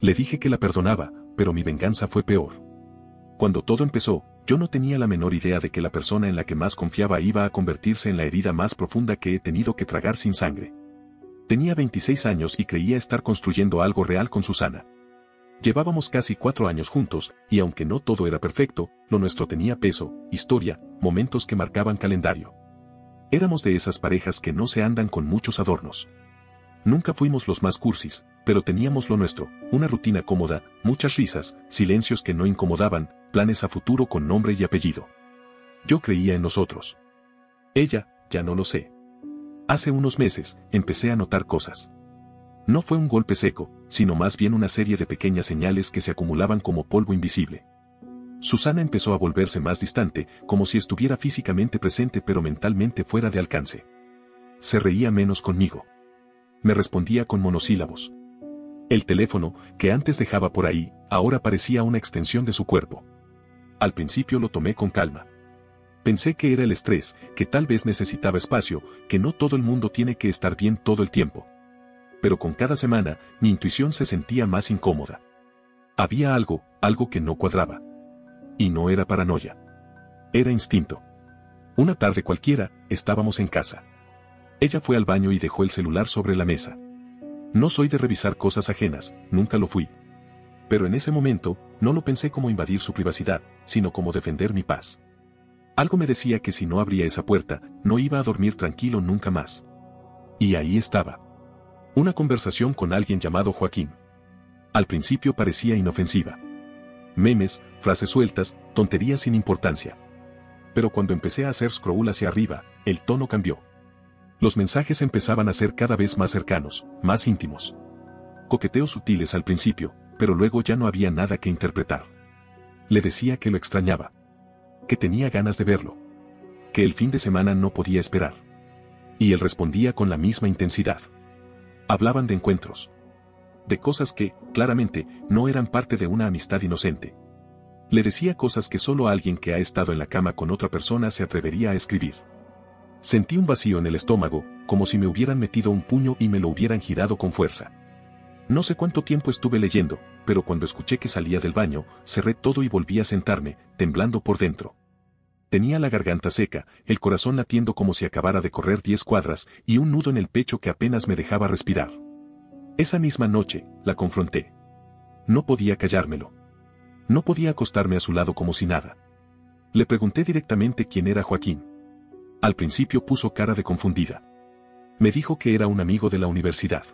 Le dije que la perdonaba, pero mi venganza fue peor. Cuando todo empezó, yo no tenía la menor idea de que la persona en la que más confiaba iba a convertirse en la herida más profunda que he tenido que tragar sin sangre. Tenía 26 años y creía estar construyendo algo real con Susana. Llevábamos casi 4 años juntos, y aunque no todo era perfecto, lo nuestro tenía peso, historia, momentos que marcaban calendario. Éramos de esas parejas que no se andan con muchos adornos. Nunca fuimos los más cursis, pero teníamos lo nuestro, una rutina cómoda, muchas risas, silencios que no incomodaban, planes a futuro con nombre y apellido. Yo creía en nosotros. Ella, ya no lo sé. Hace unos meses, empecé a notar cosas. No fue un golpe seco, sino más bien una serie de pequeñas señales que se acumulaban como polvo invisible. Susana empezó a volverse más distante, como si estuviera físicamente presente pero mentalmente fuera de alcance. Se reía menos conmigo. Me respondía con monosílabos. El teléfono, que antes dejaba por ahí, ahora parecía una extensión de su cuerpo. Al principio lo tomé con calma. Pensé que era el estrés, que tal vez necesitaba espacio, que no todo el mundo tiene que estar bien todo el tiempo. Pero con cada semana, mi intuición se sentía más incómoda. Había algo que no cuadraba. Y no era paranoia. Era instinto. Una tarde cualquiera, estábamos en casa. Ella fue al baño y dejó el celular sobre la mesa. No soy de revisar cosas ajenas, nunca lo fui. Pero en ese momento, no lo pensé como invadir su privacidad, sino como defender mi paz. Algo me decía que si no abría esa puerta, no iba a dormir tranquilo nunca más. Y ahí estaba. Una conversación con alguien llamado Joaquín. Al principio parecía inofensiva. Memes, frases sueltas, tonterías sin importancia. Pero cuando empecé a hacer scroll hacia arriba, el tono cambió. Los mensajes empezaban a ser cada vez más cercanos, más íntimos. Coqueteos sutiles al principio, pero luego ya no había nada que interpretar. Le decía que lo extrañaba. Que tenía ganas de verlo. Que el fin de semana no podía esperar. Y él respondía con la misma intensidad. Hablaban de encuentros. De cosas que, claramente, no eran parte de una amistad inocente. Le decía cosas que solo alguien que ha estado en la cama con otra persona se atrevería a escribir. Sentí un vacío en el estómago, como si me hubieran metido un puño y me lo hubieran girado con fuerza. No sé cuánto tiempo estuve leyendo, pero cuando escuché que salía del baño, cerré todo y volví a sentarme, temblando por dentro. Tenía la garganta seca, el corazón latiendo como si acabara de correr 10 cuadras, y un nudo en el pecho que apenas me dejaba respirar. Esa misma noche, la confronté. No podía callármelo. No podía acostarme a su lado como si nada. Le pregunté directamente quién era Joaquín. Al principio puso cara de confundida. Me dijo que era un amigo de la universidad.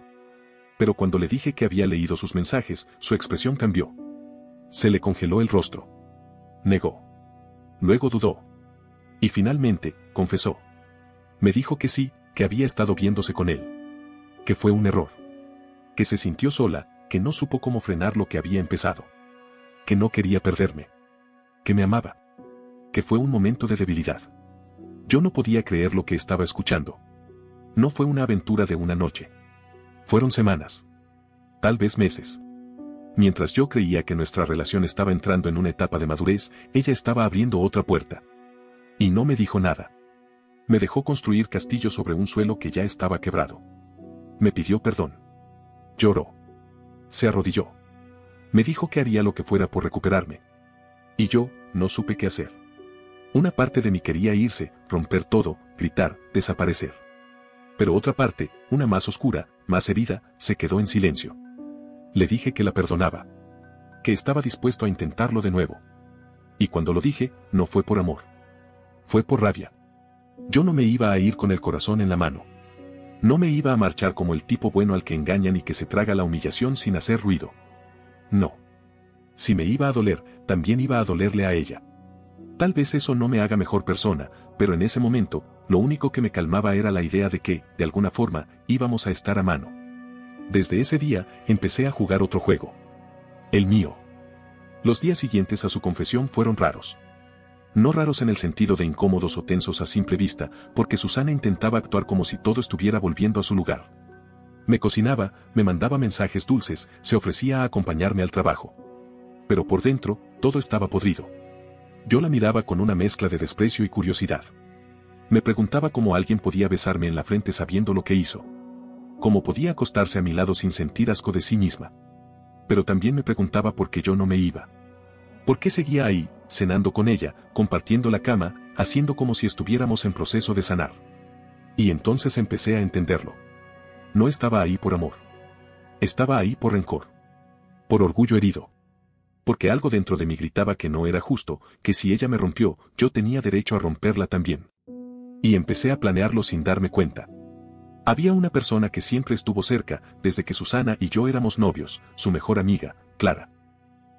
Pero cuando le dije que había leído sus mensajes, su expresión cambió. Se le congeló el rostro. Negó. Luego dudó. Y finalmente, confesó. Me dijo que sí, que había estado viéndose con él. Que fue un error. Que se sintió sola, que no supo cómo frenar lo que había empezado. Que no quería perderme. Que me amaba. Que fue un momento de debilidad. Yo no podía creer lo que estaba escuchando. No fue una aventura de una noche. Fueron semanas. Tal vez meses. Mientras yo creía que nuestra relación estaba entrando en una etapa de madurez, ella estaba abriendo otra puerta. Y no me dijo nada. Me dejó construir castillos sobre un suelo que ya estaba quebrado. Me pidió perdón. Lloró. Se arrodilló. Me dijo que haría lo que fuera por recuperarme. Y yo, no supe qué hacer. Una parte de mí quería irse, romper todo, gritar, desaparecer. Pero otra parte, una más oscura, más herida, se quedó en silencio. Le dije que la perdonaba. Que estaba dispuesto a intentarlo de nuevo. Y cuando lo dije, no fue por amor. Fue por rabia. Yo no me iba a ir con el corazón en la mano. No me iba a marchar como el tipo bueno al que engañan y que se traga la humillación sin hacer ruido. No. Si me iba a doler, también iba a dolerle a ella. Tal vez eso no me haga mejor persona, pero en ese momento, lo único que me calmaba era la idea de que, de alguna forma, íbamos a estar a mano. Desde ese día, empecé a jugar otro juego. El mío. Los días siguientes a su confesión fueron raros. No raros en el sentido de incómodos o tensos a simple vista, porque Susana intentaba actuar como si todo estuviera volviendo a su lugar. Me cocinaba, me mandaba mensajes dulces, se ofrecía a acompañarme al trabajo. Pero por dentro, todo estaba podrido. Yo la miraba con una mezcla de desprecio y curiosidad. Me preguntaba cómo alguien podía besarme en la frente sabiendo lo que hizo. Cómo podía acostarse a mi lado sin sentir asco de sí misma. pero también me preguntaba por qué yo no me iba. ¿Por qué seguía ahí, cenando con ella, compartiendo la cama, haciendo como si estuviéramos en proceso de sanar? Y entonces empecé a entenderlo. No estaba ahí por amor. Estaba ahí por rencor. Por orgullo herido. Porque algo dentro de mí gritaba que no era justo, que si ella me rompió, yo tenía derecho a romperla también. Y empecé a planearlo sin darme cuenta. Había una persona que siempre estuvo cerca, desde que Susana y yo éramos novios, su mejor amiga, Clara.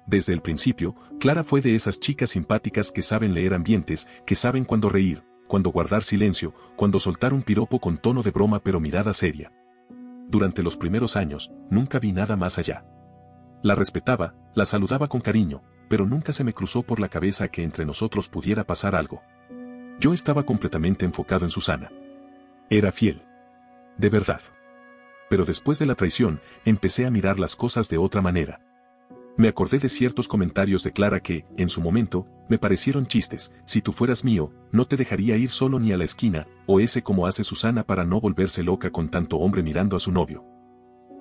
Desde el principio, Clara fue de esas chicas simpáticas que saben leer ambientes, que saben cuándo reír, cuándo guardar silencio, cuándo soltar un piropo con tono de broma pero mirada seria. Durante los primeros años, nunca vi nada más allá. La respetaba, la saludaba con cariño, pero nunca se me cruzó por la cabeza que entre nosotros pudiera pasar algo. Yo estaba completamente enfocado en Susana. Era fiel. De verdad. Pero después de la traición, empecé a mirar las cosas de otra manera. Me acordé de ciertos comentarios de Clara que, en su momento, me parecieron chistes. Si tú fueras mío, no te dejaría ir solo ni a la esquina, o ese como hace Susana para no volverse loca con tanto hombre mirando a su novio.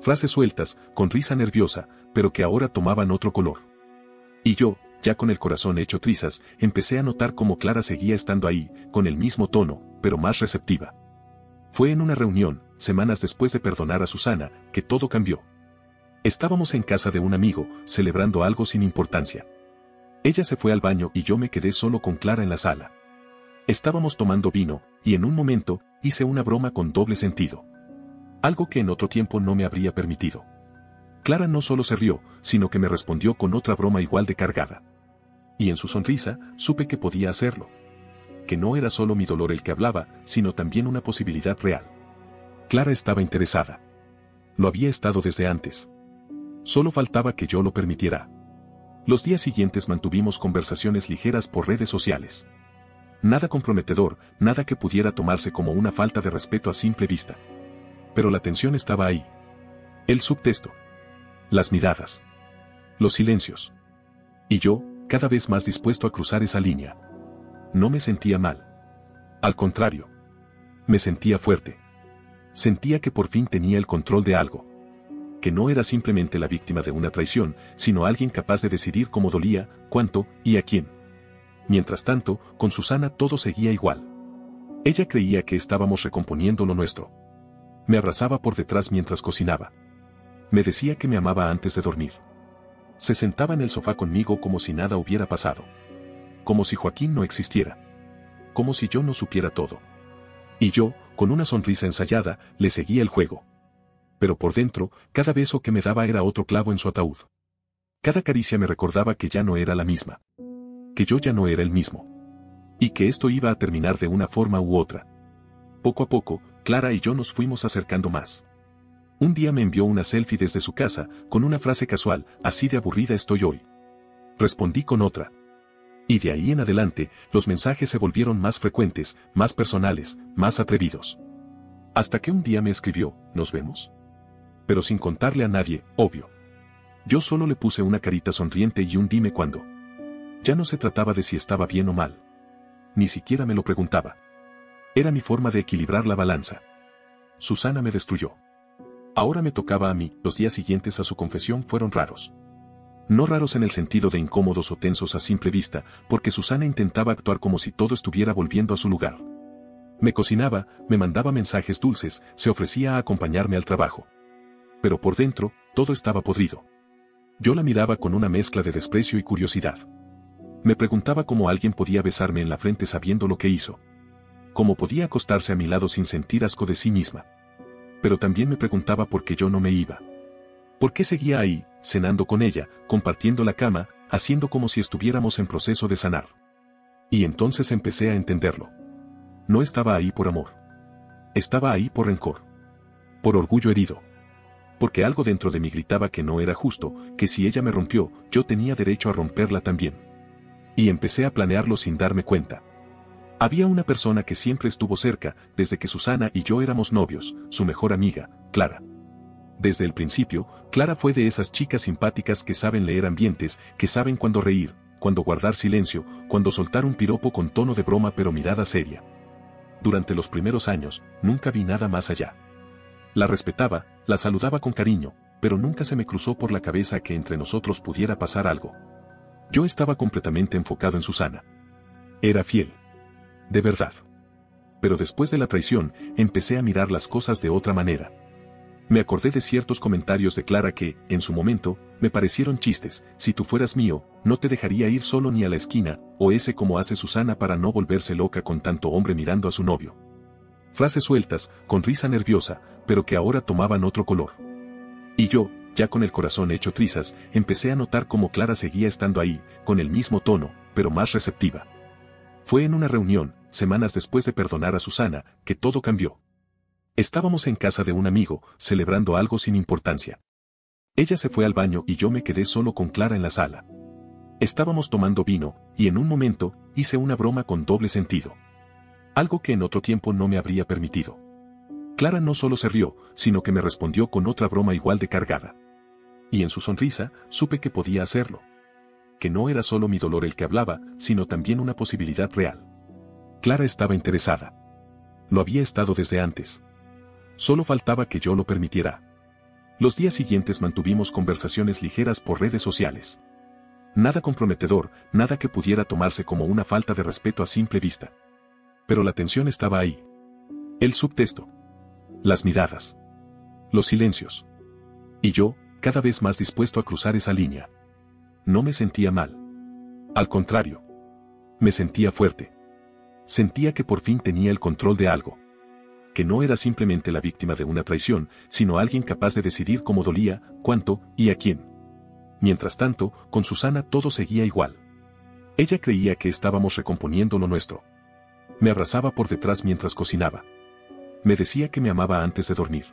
Frases sueltas, con risa nerviosa, pero que ahora tomaban otro color. Y yo, ya con el corazón hecho trizas, empecé a notar cómo Clara seguía estando ahí, con el mismo tono, pero más receptiva. Fue en una reunión, semanas después de perdonar a Susana, que todo cambió. Estábamos en casa de un amigo, celebrando algo sin importancia. Ella se fue al baño y yo me quedé solo con Clara en la sala. Estábamos tomando vino, y en un momento, hice una broma con doble sentido. Algo que en otro tiempo no me habría permitido. Clara no solo se rió, sino que me respondió con otra broma igual de cargada. Y en su sonrisa, supe que podía hacerlo. Que no era solo mi dolor el que hablaba, sino también una posibilidad real. Clara estaba interesada. Lo había estado desde antes. Solo faltaba que yo lo permitiera. Los días siguientes mantuvimos conversaciones ligeras por redes sociales. Nada comprometedor, nada que pudiera tomarse como una falta de respeto a simple vista. Pero la tensión estaba ahí. El subtexto. Las miradas. Los silencios. Y yo, cada vez más dispuesto a cruzar esa línea. No me sentía mal. Al contrario. Me sentía fuerte. Sentía que por fin tenía el control de algo. Que no era simplemente la víctima de una traición, sino alguien capaz de decidir cómo dolía, cuánto y a quién. Mientras tanto, con Susana todo seguía igual. Ella creía que estábamos recomponiendo lo nuestro. Me abrazaba por detrás mientras cocinaba. Me decía que me amaba antes de dormir. Se sentaba en el sofá conmigo como si nada hubiera pasado. Como si Joaquín no existiera. Como si yo no supiera todo. Y yo, con una sonrisa ensayada, le seguía el juego. Pero por dentro, cada beso que me daba era otro clavo en su ataúd. Cada caricia me recordaba que ya no era la misma. Que yo ya no era el mismo. Y que esto iba a terminar de una forma u otra. Poco a poco, Clara y yo nos fuimos acercando más. Un día me envió una selfie desde su casa, con una frase casual, así de aburrida estoy hoy. Respondí con otra. Y de ahí en adelante, los mensajes se volvieron más frecuentes, más personales, más atrevidos. Hasta que un día me escribió, ¿nos vemos? Pero sin contarle a nadie, obvio. Yo solo le puse una carita sonriente y un dime cuándo. Ya no se trataba de si estaba bien o mal. Ni siquiera me lo preguntaba. Era mi forma de equilibrar la balanza. Susana me destruyó. Ahora me tocaba a mí. Los días siguientes a su confesión fueron raros. No raros en el sentido de incómodos o tensos a simple vista, porque Susana intentaba actuar como si todo estuviera volviendo a su lugar. Me cocinaba, me mandaba mensajes dulces, se ofrecía a acompañarme al trabajo. Pero por dentro, todo estaba podrido. Yo la miraba con una mezcla de desprecio y curiosidad. Me preguntaba cómo alguien podía besarme en la frente sabiendo lo que hizo. Cómo podía acostarse a mi lado sin sentir asco de sí misma. Pero también me preguntaba por qué yo no me iba. ¿Por qué seguía ahí, cenando con ella, compartiendo la cama, haciendo como si estuviéramos en proceso de sanar? Y entonces empecé a entenderlo. No estaba ahí por amor. Estaba ahí por rencor. Por orgullo herido. Porque algo dentro de mí gritaba que no era justo, que si ella me rompió, yo tenía derecho a romperla también. Y empecé a planearlo sin darme cuenta. Había una persona que siempre estuvo cerca, desde que Susana y yo éramos novios, su mejor amiga, Clara. Desde el principio, Clara fue de esas chicas simpáticas que saben leer ambientes, que saben cuándo reír, cuándo guardar silencio, cuándo soltar un piropo con tono de broma pero mirada seria. Durante los primeros años, nunca vi nada más allá. La respetaba, la saludaba con cariño, pero nunca se me cruzó por la cabeza que entre nosotros pudiera pasar algo. Yo estaba completamente enfocado en Susana. Era fiel. De verdad. Pero después de la traición, empecé a mirar las cosas de otra manera. Me acordé de ciertos comentarios de Clara que, en su momento, me parecieron chistes. Si tú fueras mío, no te dejaría ir solo ni a la esquina, o ese como hace Susana para no volverse loca con tanto hombre mirando a su novio. Frases sueltas, con risa nerviosa, pero que ahora tomaban otro color. Y yo, ya con el corazón hecho trizas, empecé a notar cómo Clara seguía estando ahí, con el mismo tono, pero más receptiva. Fue en una reunión, semanas después de perdonar a Susana, que todo cambió. Estábamos en casa de un amigo, celebrando algo sin importancia. Ella se fue al baño y yo me quedé solo con Clara en la sala. Estábamos tomando vino, y en un momento, hice una broma con doble sentido. Algo que en otro tiempo no me habría permitido. Clara no solo se rió, sino que me respondió con otra broma igual de cargada. Y en su sonrisa, supe que podía hacerlo. Que no era solo mi dolor el que hablaba, sino también una posibilidad real. Clara estaba interesada. Lo había estado desde antes. Solo faltaba que yo lo permitiera. Los días siguientes mantuvimos conversaciones ligeras por redes sociales. Nada comprometedor, nada que pudiera tomarse como una falta de respeto a simple vista. Pero la tensión estaba ahí. El subtexto. Las miradas. Los silencios. Y yo, cada vez más dispuesto a cruzar esa línea. No me sentía mal. Al contrario. Me sentía fuerte. Sentía que por fin tenía el control de algo. Que no era simplemente la víctima de una traición, sino alguien capaz de decidir cómo dolía, cuánto y a quién. Mientras tanto, con Susana todo seguía igual. Ella creía que estábamos recomponiendo lo nuestro. Me abrazaba por detrás mientras cocinaba. Me decía que me amaba antes de dormir.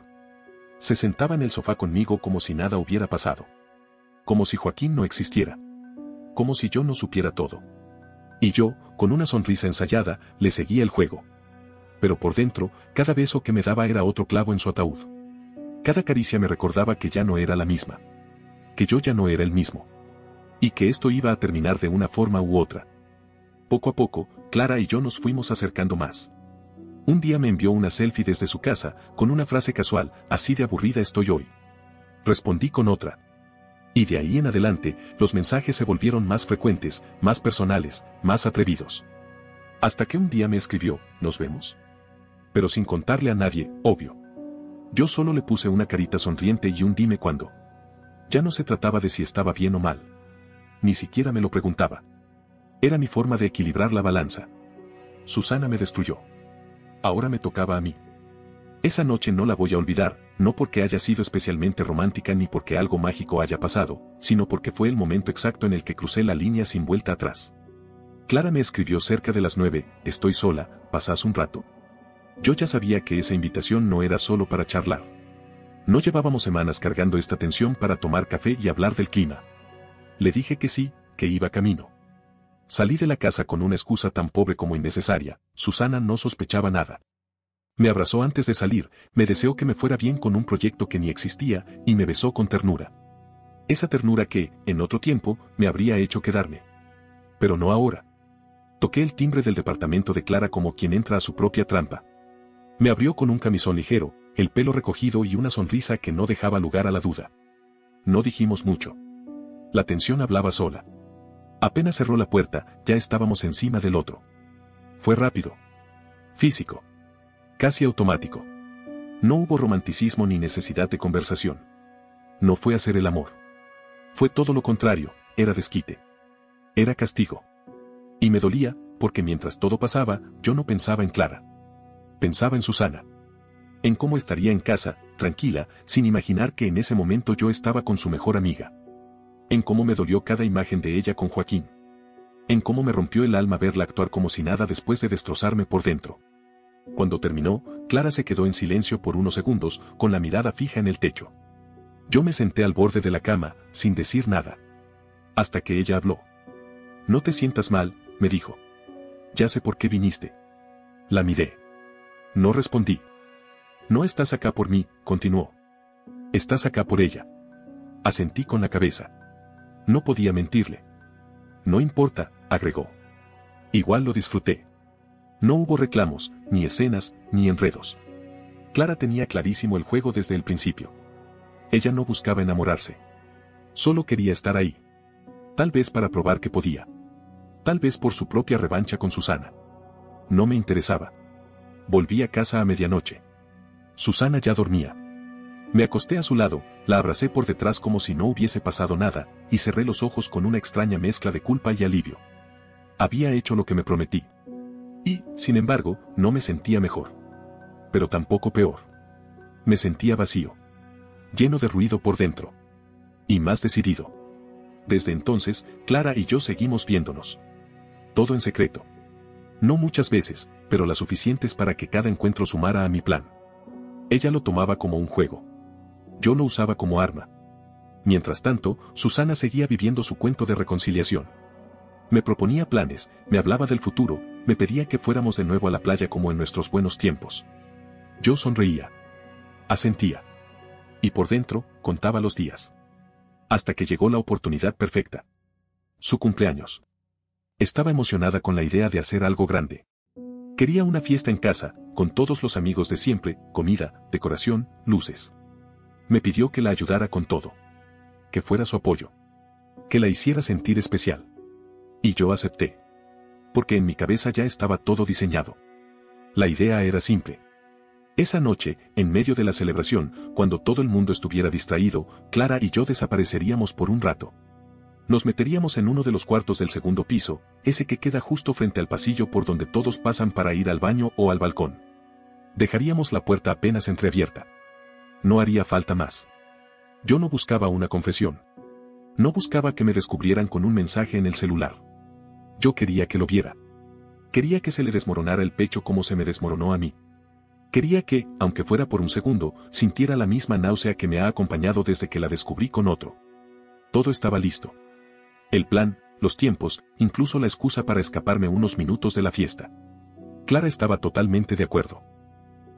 Se sentaba en el sofá conmigo como si nada hubiera pasado. Como si Joaquín no existiera. Como si yo no supiera todo. Y yo, con una sonrisa ensayada, le seguía el juego. Pero por dentro, cada beso que me daba era otro clavo en su ataúd. Cada caricia me recordaba que ya no era la misma. Que yo ya no era el mismo. Y que esto iba a terminar de una forma u otra. Poco a poco, Clara y yo nos fuimos acercando más. Un día me envió una selfie desde su casa, con una frase casual: así de aburrida estoy hoy. Respondí con otra. Y de ahí en adelante, los mensajes se volvieron más frecuentes, más personales, más atrevidos. Hasta que un día me escribió: ¿nos vemos? Pero sin contarle a nadie, obvio. Yo solo le puse una carita sonriente y un dime cuándo. Ya no se trataba de si estaba bien o mal. Ni siquiera me lo preguntaba. Era mi forma de equilibrar la balanza. Susana me destruyó. Ahora me tocaba a mí. Esa noche no la voy a olvidar, no porque haya sido especialmente romántica ni porque algo mágico haya pasado, sino porque fue el momento exacto en el que crucé la línea sin vuelta atrás. Clara me escribió cerca de las 9, estoy sola, ¿pasás un rato? Yo ya sabía que esa invitación no era solo para charlar. No llevábamos semanas cargando esta tensión para tomar café y hablar del clima. Le dije que sí, que iba camino. Salí de la casa con una excusa tan pobre como innecesaria. Susana no sospechaba nada. Me abrazó antes de salir, me deseó que me fuera bien con un proyecto que ni existía, y me besó con ternura. Esa ternura que, en otro tiempo, me habría hecho quedarme. Pero no ahora. Toqué el timbre del departamento de Clara como quien entra a su propia trampa. Me abrió con un camisón ligero, el pelo recogido y una sonrisa que no dejaba lugar a la duda. No dijimos mucho. La tensión hablaba sola. Apenas cerró la puerta, ya estábamos encima del otro. Fue rápido. Físico. Casi automático. No hubo romanticismo ni necesidad de conversación. No fue hacer el amor. Fue todo lo contrario, era desquite. Era castigo. Y me dolía, porque mientras todo pasaba, yo no pensaba en Clara. Pensaba en Susana. En cómo estaría en casa, tranquila, sin imaginar que en ese momento yo estaba con su mejor amiga. En cómo me dolió cada imagen de ella con Joaquín. En cómo me rompió el alma verla actuar como si nada después de destrozarme por dentro. Cuando terminó, Clara se quedó en silencio por unos segundos, con la mirada fija en el techo. Yo me senté al borde de la cama, sin decir nada. Hasta que ella habló. No te sientas mal, me dijo. Ya sé por qué viniste. La miré. No respondí. No estás acá por mí, continuó. Estás acá por ella. Asentí con la cabeza. No podía mentirle. No importa, agregó. Igual lo disfruté. No hubo reclamos, ni escenas, ni enredos. Clara tenía clarísimo el juego desde el principio. Ella no buscaba enamorarse. Solo quería estar ahí. Tal vez para probar que podía. Tal vez por su propia revancha con Susana. No me interesaba. Volví a casa a medianoche. Susana ya dormía. Me acosté a su lado, la abracé por detrás como si no hubiese pasado nada, y cerré los ojos con una extraña mezcla de culpa y alivio. Había hecho lo que me prometí. Y, sin embargo, no me sentía mejor. Pero tampoco peor. Me sentía vacío. Lleno de ruido por dentro. Y más decidido. Desde entonces, Clara y yo seguimos viéndonos. Todo en secreto. No muchas veces, pero las suficientes para que cada encuentro sumara a mi plan. Ella lo tomaba como un juego. Yo lo usaba como arma. Mientras tanto, Susana seguía viviendo su cuento de reconciliación. Me proponía planes, me hablaba del futuro, me pedía que fuéramos de nuevo a la playa como en nuestros buenos tiempos. Yo sonreía. Asentía. Y por dentro, contaba los días. Hasta que llegó la oportunidad perfecta. Su cumpleaños. Estaba emocionada con la idea de hacer algo grande. Quería una fiesta en casa, con todos los amigos de siempre, comida, decoración, luces. Me pidió que la ayudara con todo. Que fuera su apoyo. Que la hiciera sentir especial. Y yo acepté. Porque en mi cabeza ya estaba todo diseñado. La idea era simple. Esa noche, en medio de la celebración, cuando todo el mundo estuviera distraído, Clara y yo desapareceríamos por un rato. Nos meteríamos en uno de los cuartos del segundo piso, ese que queda justo frente al pasillo por donde todos pasan para ir al baño o al balcón. Dejaríamos la puerta apenas entreabierta. No haría falta más. Yo no buscaba una confesión. No buscaba que me descubrieran con un mensaje en el celular. Yo quería que lo viera. Quería que se le desmoronara el pecho como se me desmoronó a mí. Quería que, aunque fuera por un segundo, sintiera la misma náusea que me ha acompañado desde que la descubrí con otro. Todo estaba listo. El plan, los tiempos, incluso la excusa para escaparme unos minutos de la fiesta. Clara estaba totalmente de acuerdo.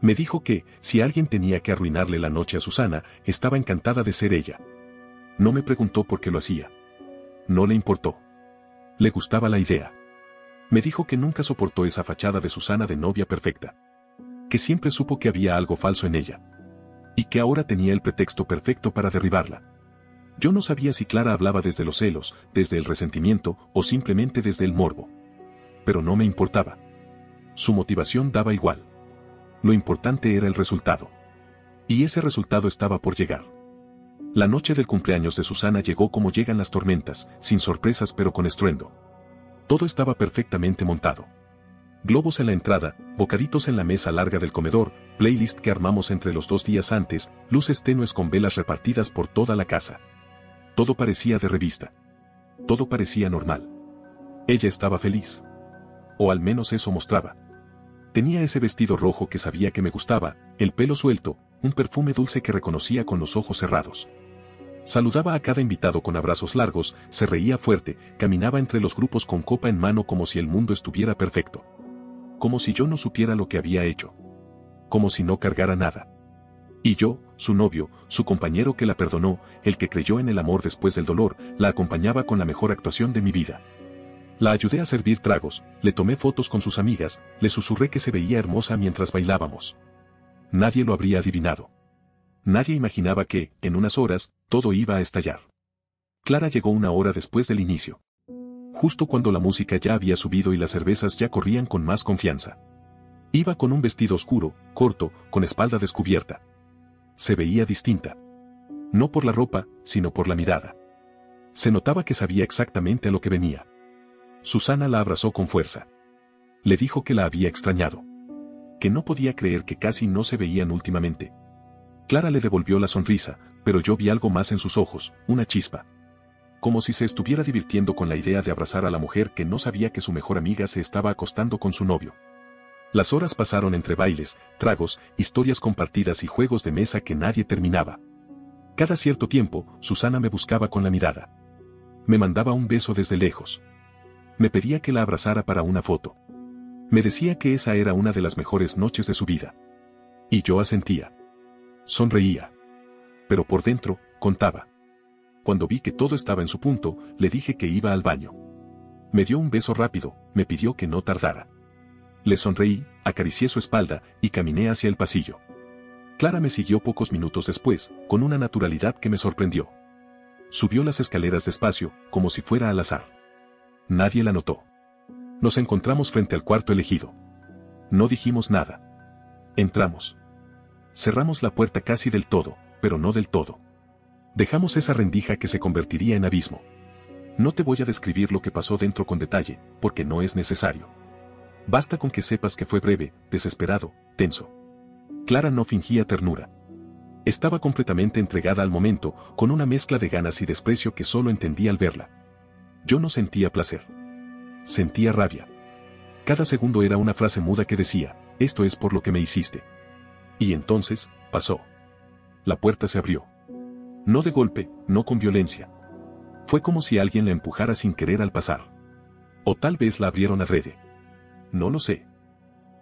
Me dijo que, si alguien tenía que arruinarle la noche a Susana, estaba encantada de ser ella. No me preguntó por qué lo hacía. No le importó. Le gustaba la idea. Me dijo que nunca soportó esa fachada de Susana de novia perfecta. Que siempre supo que había algo falso en ella. Y que ahora tenía el pretexto perfecto para derribarla. Yo no sabía si Clara hablaba desde los celos, desde el resentimiento o simplemente desde el morbo. Pero no me importaba. Su motivación daba igual. Lo importante era el resultado. Y ese resultado estaba por llegar. La noche del cumpleaños de Susana llegó como llegan las tormentas, sin sorpresas pero con estruendo. Todo estaba perfectamente montado. Globos en la entrada, bocaditos en la mesa larga del comedor, playlist que armamos entre los 2 días antes, luces tenues con velas repartidas por toda la casa. Todo parecía de revista. Todo parecía normal. Ella estaba feliz. O al menos eso mostraba. Tenía ese vestido rojo que sabía que me gustaba, el pelo suelto, un perfume dulce que reconocía con los ojos cerrados. Saludaba a cada invitado con abrazos largos, se reía fuerte, caminaba entre los grupos con copa en mano como si el mundo estuviera perfecto. Como si yo no supiera lo que había hecho. Como si no cargara nada. Y yo, su novio, su compañero que la perdonó, el que creyó en el amor después del dolor, la acompañaba con la mejor actuación de mi vida. La ayudé a servir tragos, le tomé fotos con sus amigas, le susurré que se veía hermosa mientras bailábamos. Nadie lo habría adivinado. Nadie imaginaba que, en unas horas, todo iba a estallar. Clara llegó 1 hora después del inicio. Justo cuando la música ya había subido y las cervezas ya corrían con más confianza. Iba con un vestido oscuro, corto, con espalda descubierta. Se veía distinta. No por la ropa, sino por la mirada. Se notaba que sabía exactamente a lo que venía. Susana la abrazó con fuerza. Le dijo que la había extrañado. Que no podía creer que casi no se veían últimamente. Clara le devolvió la sonrisa, pero yo vi algo más en sus ojos, una chispa. Como si se estuviera divirtiendo con la idea de abrazar a la mujer que no sabía que su mejor amiga se estaba acostando con su novio. Las horas pasaron entre bailes, tragos, historias compartidas y juegos de mesa que nadie terminaba. Cada cierto tiempo, Susana me buscaba con la mirada. Me mandaba un beso desde lejos. Me pedía que la abrazara para una foto. Me decía que esa era una de las mejores noches de su vida. Y yo asentía. Sonreía. Pero por dentro, contaba. Cuando vi que todo estaba en su punto, le dije que iba al baño. Me dio un beso rápido, me pidió que no tardara. Le sonreí, acaricié su espalda y caminé hacia el pasillo. Clara me siguió pocos minutos después, con una naturalidad que me sorprendió. Subió las escaleras despacio, como si fuera al azar. Nadie la notó. Nos encontramos frente al cuarto elegido. No dijimos nada. Entramos. Cerramos la puerta casi del todo, pero no del todo. Dejamos esa rendija que se convertiría en abismo. No te voy a describir lo que pasó dentro con detalle, porque no es necesario. Basta con que sepas que fue breve, desesperado, tenso. Clara no fingía ternura. Estaba completamente entregada al momento, con una mezcla de ganas y desprecio que solo entendía al verla. Yo no sentía placer. Sentía rabia. Cada segundo era una frase muda que decía, esto es por lo que me hiciste. Y entonces, pasó. La puerta se abrió. No de golpe, no con violencia. Fue como si alguien la empujara sin querer al pasar. O tal vez la abrieron adrede. No lo sé.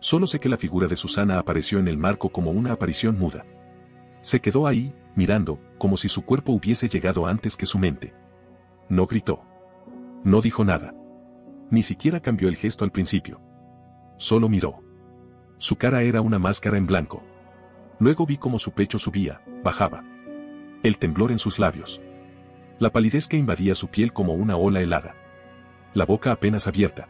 Solo sé que la figura de Susana apareció en el marco como una aparición muda. Se quedó ahí, mirando, como si su cuerpo hubiese llegado antes que su mente. No gritó. No dijo nada. Ni siquiera cambió el gesto al principio. Solo miró. Su cara era una máscara en blanco. Luego vi cómo su pecho subía, bajaba. El temblor en sus labios. La palidez que invadía su piel como una ola helada. La boca apenas abierta.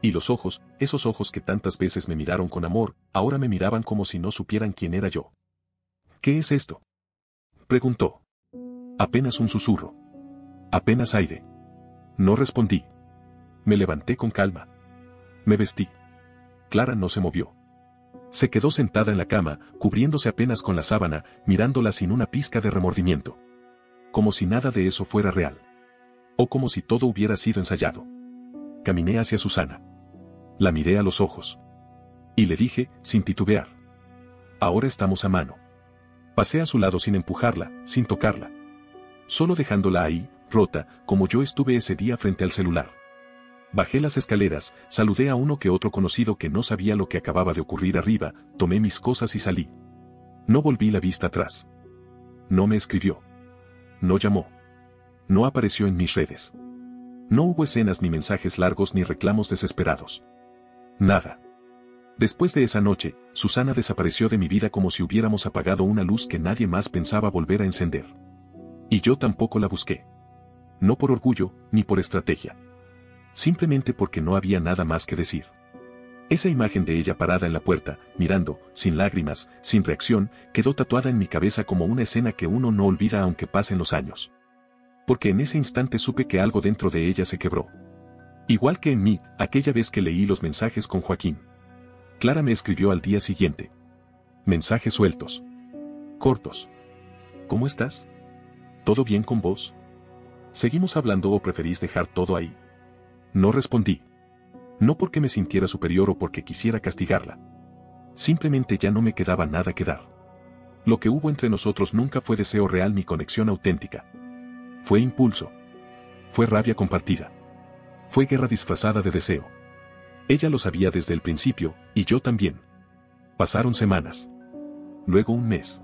Y los ojos, esos ojos que tantas veces me miraron con amor, ahora me miraban como si no supieran quién era yo. ¿Qué es esto?, preguntó. Apenas un susurro. Apenas aire. No respondí. Me levanté con calma. Me vestí. Clara no se movió. Se quedó sentada en la cama, cubriéndose apenas con la sábana, mirándola sin una pizca de remordimiento. Como si nada de eso fuera real. O como si todo hubiera sido ensayado. Caminé hacia Susana. La miré a los ojos. Y le dije, sin titubear. Ahora estamos a mano. Pasé a su lado sin empujarla, sin tocarla. Solo dejándola ahí, rota, como yo estuve ese día frente al celular. Bajé las escaleras, saludé a uno que otro conocido que no sabía lo que acababa de ocurrir arriba, tomé mis cosas y salí. No volví la vista atrás. No me escribió. No llamó. No apareció en mis redes. No hubo escenas ni mensajes largos ni reclamos desesperados. Nada. Después de esa noche, Susana desapareció de mi vida como si hubiéramos apagado una luz que nadie más pensaba volver a encender. Y yo tampoco la busqué. No por orgullo, ni por estrategia. Simplemente porque no había nada más que decir. Esa imagen de ella parada en la puerta, mirando, sin lágrimas, sin reacción, quedó tatuada en mi cabeza como una escena que uno no olvida aunque pasen los años. Porque en ese instante supe que algo dentro de ella se quebró. Igual que en mí, aquella vez que leí los mensajes con Joaquín. Clara me escribió al día siguiente. Mensajes sueltos. Cortos. ¿Cómo estás? ¿Todo bien con vos? ¿Seguimos hablando o preferís dejar todo ahí? No respondí. No porque me sintiera superior o porque quisiera castigarla. Simplemente ya no me quedaba nada que dar. Lo que hubo entre nosotros nunca fue deseo real ni conexión auténtica. Fue impulso. Fue rabia compartida. Fue guerra disfrazada de deseo. Ella lo sabía desde el principio, y yo también. Pasaron semanas. Luego un mes.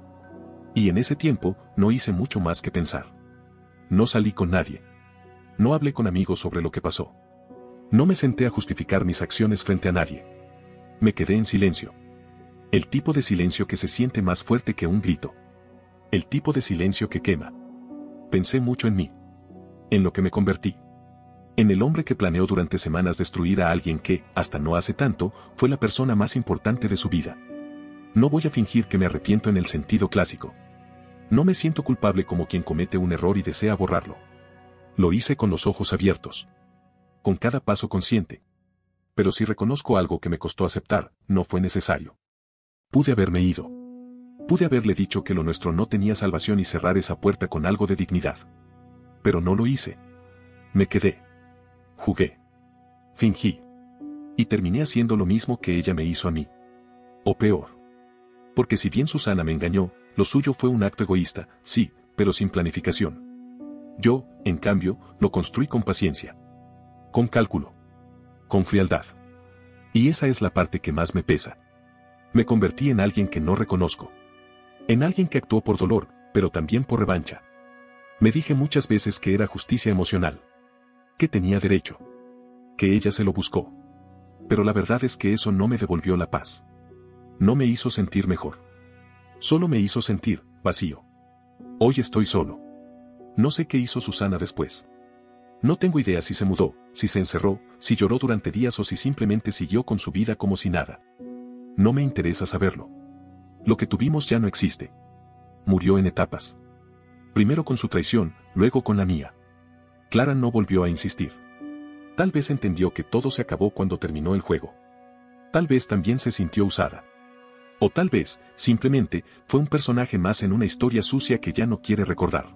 Y en ese tiempo, no hice mucho más que pensar. No salí con nadie. No hablé con amigos sobre lo que pasó. No me senté a justificar mis acciones frente a nadie. Me quedé en silencio. El tipo de silencio que se siente más fuerte que un grito. El tipo de silencio que quema. Pensé mucho en mí. En lo que me convertí. En el hombre que planeó durante semanas destruir a alguien que, hasta no hace tanto, fue la persona más importante de su vida. No voy a fingir que me arrepiento en el sentido clásico. No me siento culpable como quien comete un error y desea borrarlo. Lo hice con los ojos abiertos. Con cada paso consciente. Pero si reconozco algo que me costó aceptar, no fue necesario. Pude haberme ido. Pude haberle dicho que lo nuestro no tenía salvación y cerrar esa puerta con algo de dignidad. Pero no lo hice. Me quedé. Jugué. Fingí. Y terminé haciendo lo mismo que ella me hizo a mí. O peor. Porque si bien Susana me engañó, lo suyo fue un acto egoísta, sí, pero sin planificación. Yo, en cambio, lo construí con paciencia. Con cálculo. Con frialdad. Y esa es la parte que más me pesa. Me convertí en alguien que no reconozco. En alguien que actuó por dolor, pero también por revancha. Me dije muchas veces que era justicia emocional. Que tenía derecho. Que ella se lo buscó. Pero la verdad es que eso no me devolvió la paz. No me hizo sentir mejor. Solo me hizo sentir vacío. Hoy estoy solo. No sé qué hizo Susana después. No tengo idea si se mudó, si se encerró, si lloró durante días o si simplemente siguió con su vida como si nada. No me interesa saberlo. Lo que tuvimos ya no existe. Murió en etapas. Primero con su traición, luego con la mía. Clara no volvió a insistir. Tal vez entendió que todo se acabó cuando terminó el juego. Tal vez también se sintió usada. O tal vez, simplemente, fue un personaje más en una historia sucia que ya no quiere recordar.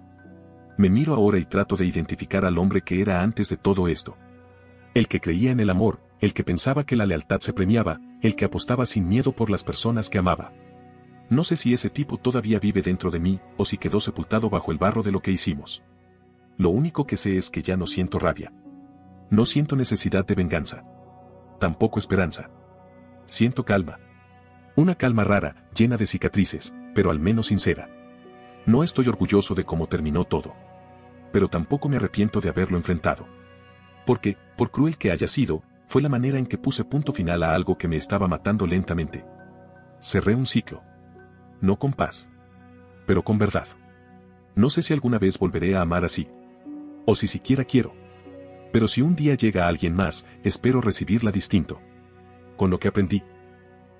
Me miro ahora y trato de identificar al hombre que era antes de todo esto. El que creía en el amor, el que pensaba que la lealtad se premiaba, el que apostaba sin miedo por las personas que amaba. No sé si ese tipo todavía vive dentro de mí, o si quedó sepultado bajo el barro de lo que hicimos. Lo único que sé es que ya no siento rabia. No siento necesidad de venganza. Tampoco esperanza. Siento calma. Una calma rara, llena de cicatrices, pero al menos sincera. No estoy orgulloso de cómo terminó todo. Pero tampoco me arrepiento de haberlo enfrentado. Porque, por cruel que haya sido, fue la manera en que puse punto final a algo que me estaba matando lentamente. Cerré un ciclo. No con paz. Pero con verdad. No sé si alguna vez volveré a amar así. O si siquiera quiero. Pero si un día llega alguien más, espero recibirla distinto. Con lo que aprendí.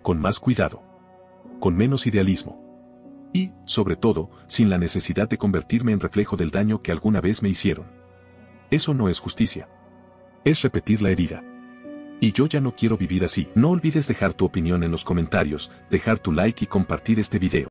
Con más cuidado. Con menos idealismo. Y, sobre todo, sin la necesidad de convertirme en reflejo del daño que alguna vez me hicieron. Eso no es justicia. Es repetir la herida. Y yo ya no quiero vivir así. No olvides dejar tu opinión en los comentarios, dejar tu like y compartir este video.